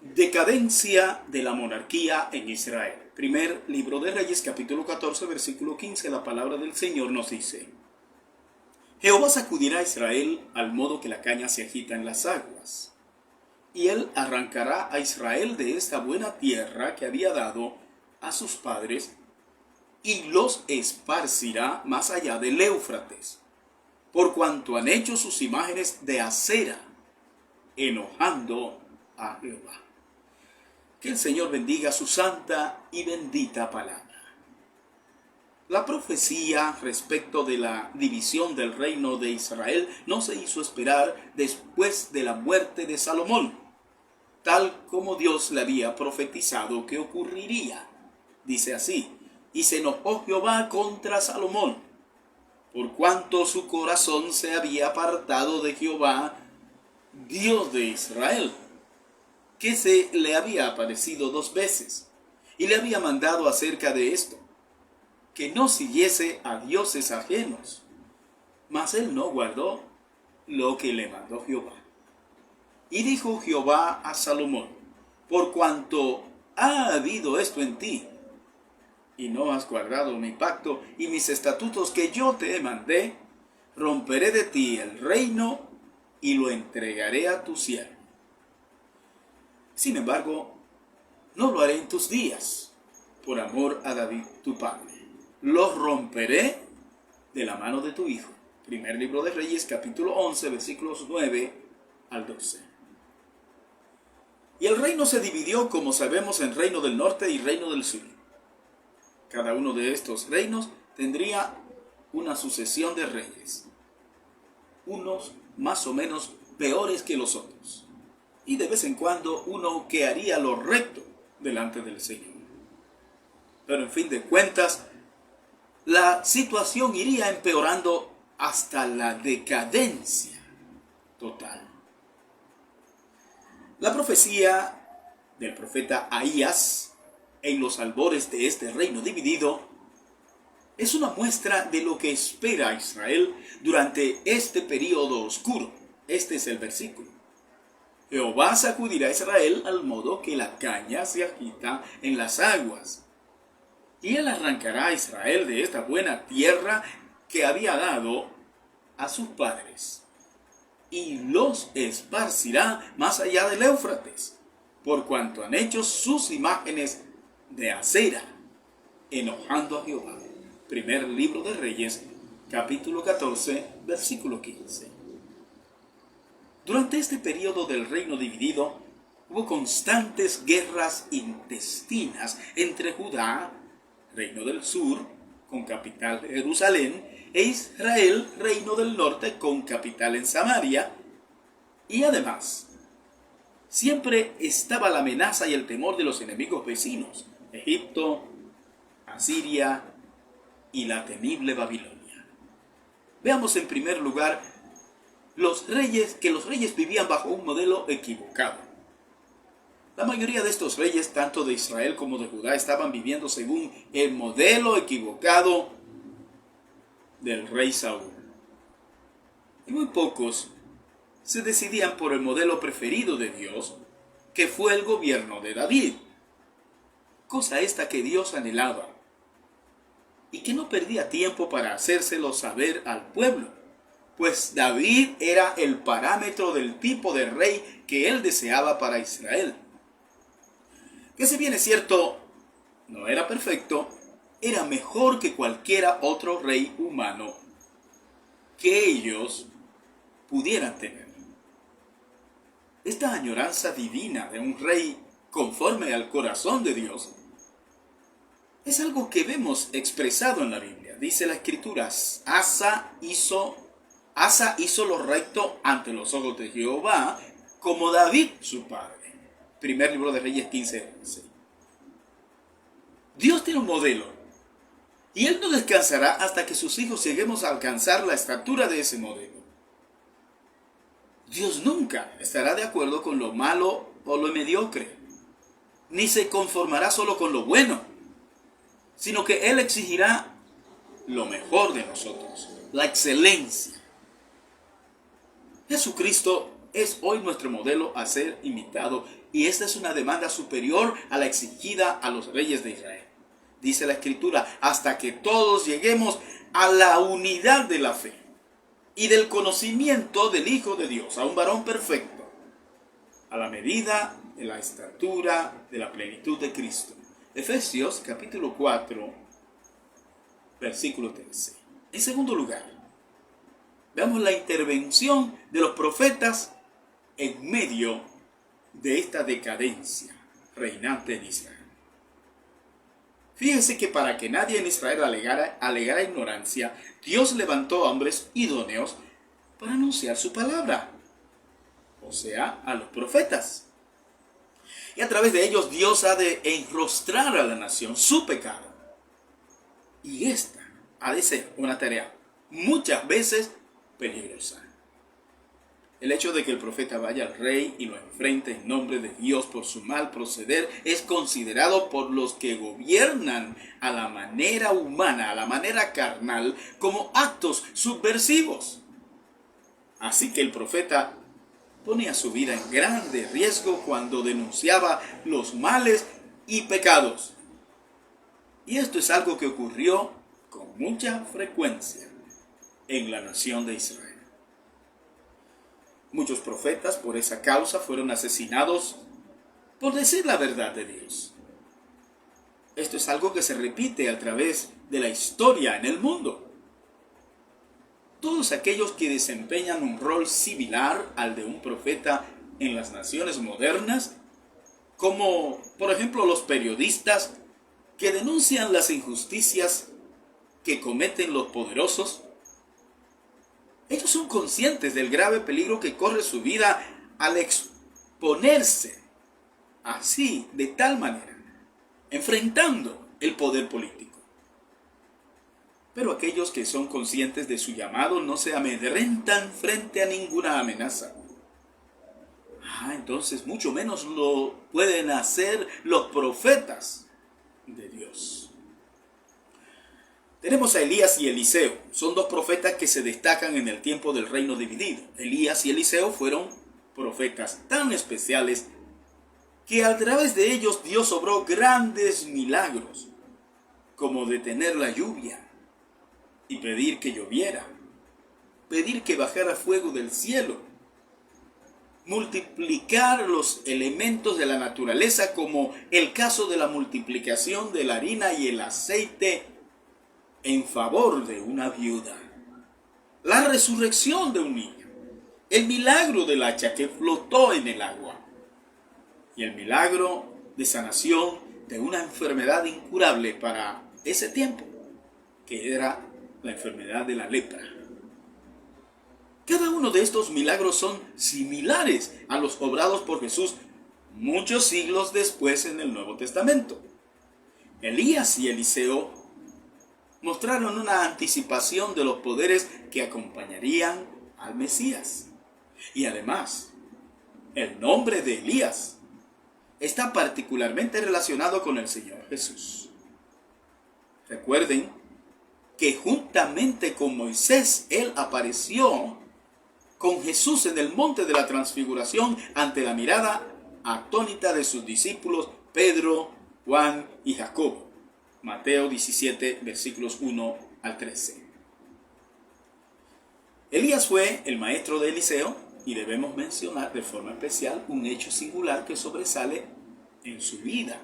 Decadencia de la monarquía en Israel. Primer libro de Reyes, capítulo 14, versículo 15. La palabra del Señor nos dice: Jehová sacudirá a Israel al modo que la caña se agita en las aguas. Y él arrancará a Israel de esta buena tierra que había dado a sus padres, y los esparcirá más allá del Éufrates, por cuanto han hecho sus imágenes de acera, enojando a Jehová. Que el Señor bendiga su santa y bendita palabra. La profecía respecto de la división del reino de Israel no se hizo esperar después de la muerte de Salomón, tal como Dios le había profetizado que ocurriría. Dice así: y se enojó Jehová contra Salomón, por cuanto su corazón se había apartado de Jehová, Dios de Israel, que se le había aparecido 2 veces, y le había mandado acerca de esto, que no siguiese a dioses ajenos. Mas él no guardó lo que le mandó Jehová. Y dijo Jehová a Salomón: por cuanto ha habido esto en ti, y no has guardado mi pacto y mis estatutos que yo te mandé, romperé de ti el reino y lo entregaré a tu siervo. Sin embargo, no lo haré en tus días, por amor a David tu padre. Lo romperé de la mano de tu hijo. Primer libro de Reyes, capítulo 11, versículos 9 al 12. Y el reino se dividió, como sabemos, en reino del norte y reino del sur. Cada uno de estos reinos tendría una sucesión de reyes, unos más o menos peores que los otros, y de vez en cuando uno que haría lo recto delante del Señor. Pero en fin de cuentas, la situación iría empeorando hasta la decadencia total. La profecía del profeta Ahías en los albores de este reino dividido es una muestra de lo que espera Israel durante este período oscuro. Este es el versículo: Jehová sacudirá a Israel al modo que la caña se agita en las aguas, y él arrancará a Israel de esta buena tierra que había dado a sus padres, y los esparcirá más allá del Éufrates, por cuanto han hecho sus imágenes de acera, enojando a Jehová. Primer libro de Reyes, capítulo 14, versículo 15. Durante este periodo del reino dividido, hubo constantes guerras intestinas entre Judá, reino del sur, con capital en Jerusalén, e Israel, reino del norte, con capital en Samaria. Y además, siempre estaba la amenaza y el temor de los enemigos vecinos: Egipto, Asiria y la temible Babilonia. Veamos en primer lugar los reyes vivían bajo un modelo equivocado. La mayoría de estos reyes, tanto de Israel como de Judá, estaban viviendo según el modelo equivocado del rey Saúl. Y muy pocos se decidían por el modelo preferido de Dios, que fue el gobierno de David. Cosa esta que Dios anhelaba y que no perdía tiempo para hacérselo saber al pueblo, pues David era el parámetro del tipo de rey que él deseaba para Israel. Que si bien es cierto, no era perfecto, era mejor que cualquiera otro rey humano que ellos pudieran tener. Esta añoranza divina de un rey conforme al corazón de Dios es algo que vemos expresado en la Biblia. Dice la Escritura: Asa hizo lo recto ante los ojos de Jehová, como David su padre. Primer libro de Reyes 15:11. Dios tiene un modelo, y Él no descansará hasta que sus hijos lleguemos a alcanzar la estatura de ese modelo. Dios nunca estará de acuerdo con lo malo o lo mediocre, ni se conformará solo con lo bueno, sino que Él exigirá lo mejor de nosotros, la excelencia. Jesucristo es hoy nuestro modelo a ser imitado, y esta es una demanda superior a la exigida a los reyes de Israel. Dice la Escritura, hasta que todos lleguemos a la unidad de la fe y del conocimiento del Hijo de Dios, a un varón perfecto, a la medida de la estatura de la plenitud de Cristo. Efesios capítulo 4, versículo 13. En segundo lugar, veamos la intervención de los profetas en medio de esta decadencia reinante en Israel. Fíjense que para que nadie en Israel alegara ignorancia, Dios levantó a hombres idóneos para anunciar su palabra, o sea, a los profetas. Y a través de ellos Dios ha de enrostrar a la nación su pecado. Y esta ha de ser una tarea muchas veces peligrosa. El hecho de que el profeta vaya al rey y lo enfrente en nombre de Dios por su mal proceder es considerado por los que gobiernan a la manera humana, a la manera carnal, como actos subversivos. Así que el profeta ponía su vida en grande riesgo cuando denunciaba los males y pecados. Y esto es algo que ocurrió con mucha frecuencia en la nación de Israel. Muchos profetas por esa causa fueron asesinados por decir la verdad de Dios. Esto es algo que se repite a través de la historia en el mundo. Todos aquellos que desempeñan un rol similar al de un profeta en las naciones modernas, como por ejemplo los periodistas que denuncian las injusticias que cometen los poderosos, ellos son conscientes del grave peligro que corre su vida al exponerse así, de tal manera, enfrentando el poder político. Pero aquellos que son conscientes de su llamado no se amedrentan frente a ninguna amenaza. Entonces mucho menos lo pueden hacer los profetas de Dios. Tenemos a Elías y Eliseo. Son dos profetas que se destacan en el tiempo del reino dividido. Elías y Eliseo fueron profetas tan especiales que a través de ellos Dios obró grandes milagros, como detener la lluvia y pedir que lloviera, pedir que bajara fuego del cielo, multiplicar los elementos de la naturaleza, como el caso de la multiplicación de la harina y el aceite en favor de una viuda, la resurrección de un niño, el milagro del hacha que flotó en el agua y el milagro de sanación de una enfermedad incurable para ese tiempo, que era la enfermedad de la lepra. Cada uno de estos milagros son similares a los obrados por Jesús muchos siglos después en el Nuevo Testamento. Elías y Eliseo mostraron una anticipación de los poderes que acompañarían al Mesías. Y además, el nombre de Elías está particularmente relacionado con el Señor Jesús. Recuerden que juntamente con Moisés, él apareció con Jesús en el monte de la transfiguración ante la mirada atónita de sus discípulos Pedro, Juan y Jacobo. Mateo 17, versículos 1 al 13. Elías fue el maestro de Eliseo y debemos mencionar de forma especial un hecho singular que sobresale en su vida.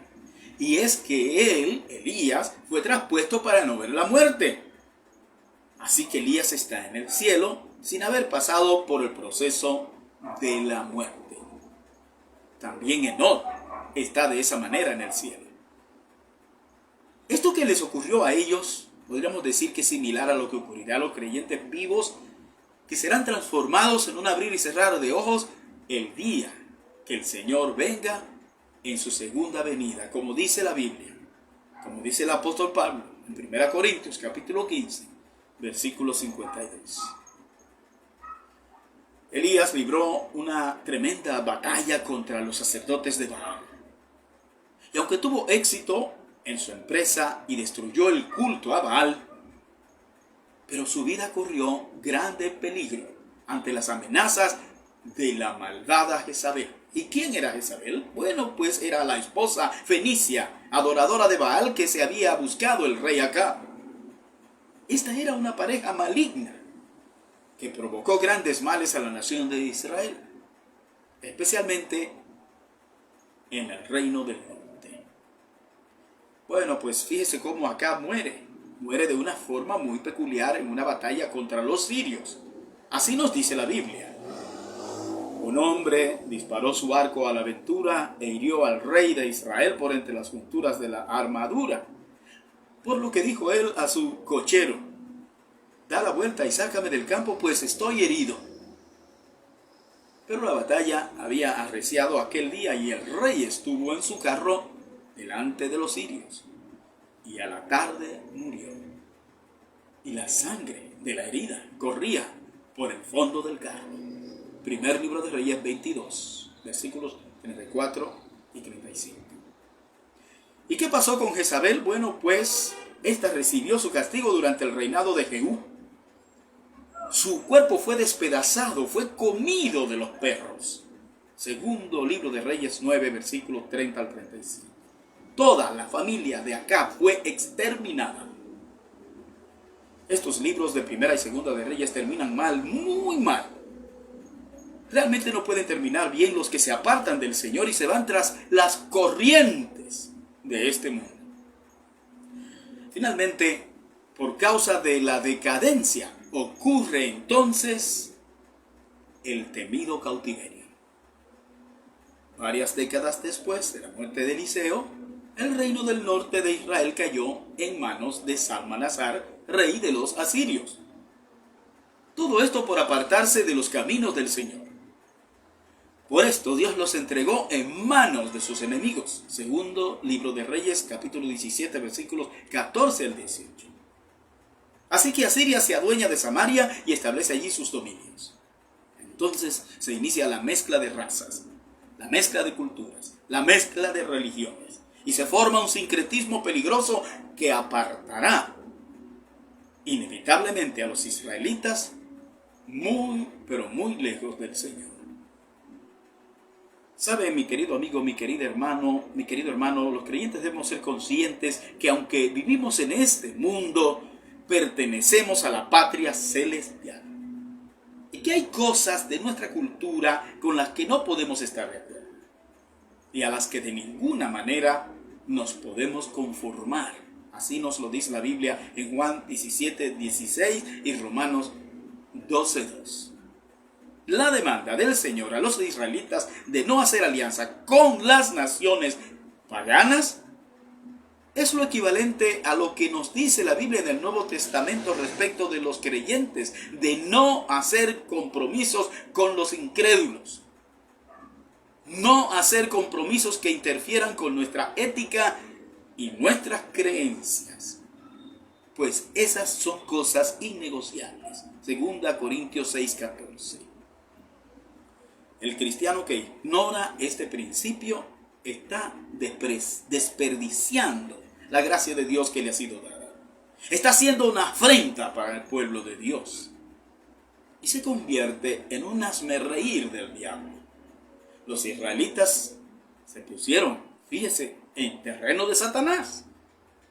Y es que él, Elías, fue traspuesto para no ver la muerte. Así que Elías está en el cielo sin haber pasado por el proceso de la muerte. También Enoc está de esa manera en el cielo. Esto que les ocurrió a ellos, podríamos decir que es similar a lo que ocurrirá a los creyentes vivos, que serán transformados en un abrir y cerrar de ojos el día que el Señor venga en su segunda venida, como dice la Biblia, como dice el apóstol Pablo en 1 Corintios capítulo 15, versículo 52. Elías libró una tremenda batalla contra los sacerdotes de Baal. Y aunque tuvo éxito en su empresa y destruyó el culto a Baal, pero su vida corrió grande peligro ante las amenazas de la malvada Jezabel. ¿Y quién era Jezabel? Bueno, pues era la esposa fenicia, adoradora de Baal, que se había buscado el rey Acab. Esta era una pareja maligna que provocó grandes males a la nación de Israel, especialmente en el reino del norte. Bueno, pues fíjese cómo Acab muere. Muere de una forma muy peculiar en una batalla contra los sirios. Así nos dice la Biblia. Un hombre disparó su arco a la aventura e hirió al rey de Israel por entre las junturas de la armadura. Por lo que dijo él a su cochero: da la vuelta y sácame del campo, pues estoy herido. Pero la batalla había arreciado aquel día y el rey estuvo en su carro delante de los sirios. Y a la tarde murió. Y la sangre de la herida corría por el fondo del carro. Primer libro de Reyes 22, versículos 34 y 35. ¿Y qué pasó con Jezabel? Bueno, pues esta recibió su castigo durante el reinado de Jehú. Su cuerpo fue despedazado, fue comido de los perros. Segundo libro de Reyes 9, versículos 30 al 35. Toda la familia de Acab fue exterminada. Estos libros de Primera y Segunda de Reyes terminan mal, muy mal. Realmente no pueden terminar bien los que se apartan del Señor y se van tras las corrientes de este mundo. Finalmente, por causa de la decadencia, ocurre entonces el temido cautiverio. Varias décadas después de la muerte de Eliseo, el reino del norte de Israel cayó en manos de Salmanasar, rey de los asirios. Todo esto por apartarse de los caminos del Señor. Por esto Dios los entregó en manos de sus enemigos. Segundo libro de Reyes, capítulo 17, versículos 14 al 18. Así que Asiria se adueña de Samaria y establece allí sus dominios. Entonces se inicia la mezcla de razas, la mezcla de culturas, la mezcla de religiones. Y se forma un sincretismo peligroso que apartará inevitablemente a los israelitas muy, pero muy lejos del Señor. ¿Sabe, mi querido amigo, mi querido hermano, los creyentes debemos ser conscientes que aunque vivimos en este mundo, pertenecemos a la patria celestial? Y que hay cosas de nuestra cultura con las que no podemos estar de acuerdo. Y a las que de ninguna manera nos podemos conformar. Así nos lo dice la Biblia en Juan 17, 16 y Romanos 12, 2. La demanda del Señor a los israelitas de no hacer alianza con las naciones paganas es lo equivalente a lo que nos dice la Biblia en el Nuevo Testamento respecto de los creyentes, de no hacer compromisos con los incrédulos. No hacer compromisos que interfieran con nuestra ética y nuestras creencias, pues esas son cosas innegociables. Segunda Corintios 6:14. El cristiano que ignora este principio está desperdiciando la gracia de Dios que le ha sido dada. Está haciendo una afrenta para el pueblo de Dios y se convierte en un hazmerreír del diablo. Los israelitas se pusieron, fíjese, en terreno de Satanás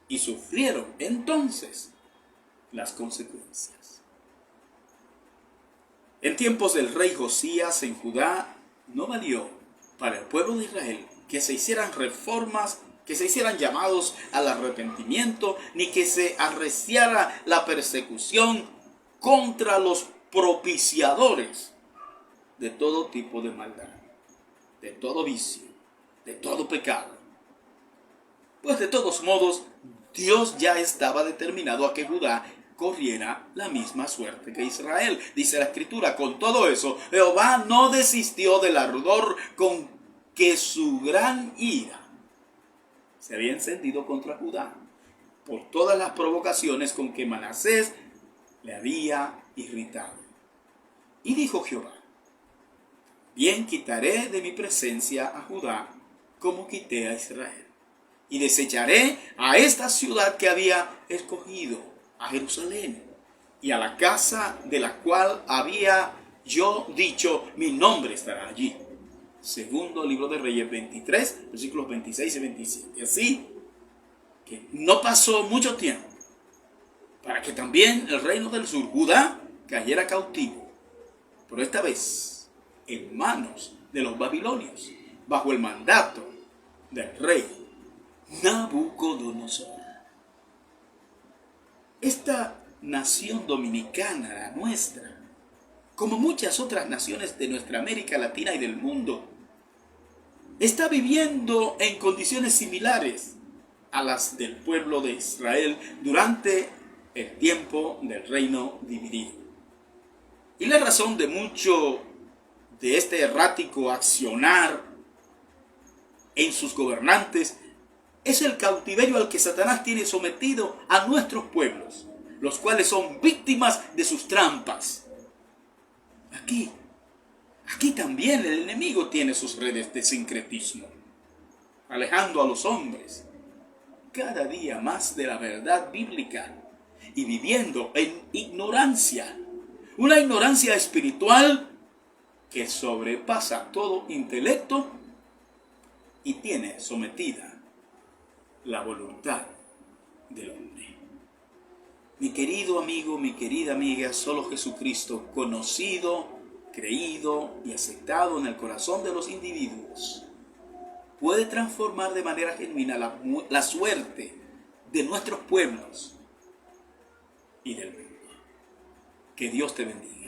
y sufrieron entonces las consecuencias. En tiempos del rey Josías en Judá no valió para el pueblo de Israel que se hicieran reformas, que se hicieran llamados al arrepentimiento, ni que se arreciara la persecución contra los propiciadores de todo tipo de maldad, de todo vicio, de todo pecado. Pues de todos modos, Dios ya estaba determinado a que Judá corriera la misma suerte que Israel. Dice la Escritura: con todo eso, Jehová no desistió del ardor con que su gran ira se había encendido contra Judá, por todas las provocaciones con que Manasés le había irritado. Y dijo Jehová: bien quitaré de mi presencia a Judá como quité a Israel, y desecharé a esta ciudad que había escogido, a Jerusalén, y a la casa de la cual había yo dicho, mi nombre estará allí. Segundo libro de Reyes 23, versículos 26 y 27. Así que no pasó mucho tiempo para que también el reino del sur, Judá, cayera cautivo, pero esta vez en manos de los babilonios, bajo el mandato del rey Nabucodonosor. Esta nación dominicana, la nuestra, como muchas otras naciones de nuestra América Latina y del mundo, está viviendo en condiciones similares a las del pueblo de Israel durante el tiempo del reino dividido. Y la razón de mucho de este errático accionar en sus gobernantes es el cautiverio al que Satanás tiene sometido a nuestros pueblos, los cuales son víctimas de sus trampas. Aquí también el enemigo tiene sus redes de sincretismo, alejando a los hombres cada día más de la verdad bíblica y viviendo en ignorancia, una ignorancia espiritual que sobrepasa todo intelecto y tiene sometida la voluntad del hombre. Mi querido amigo, mi querida amiga, solo Jesucristo, conocido, creído y aceptado en el corazón de los individuos, puede transformar de manera genuina la suerte de nuestros pueblos y del mundo. Que Dios te bendiga.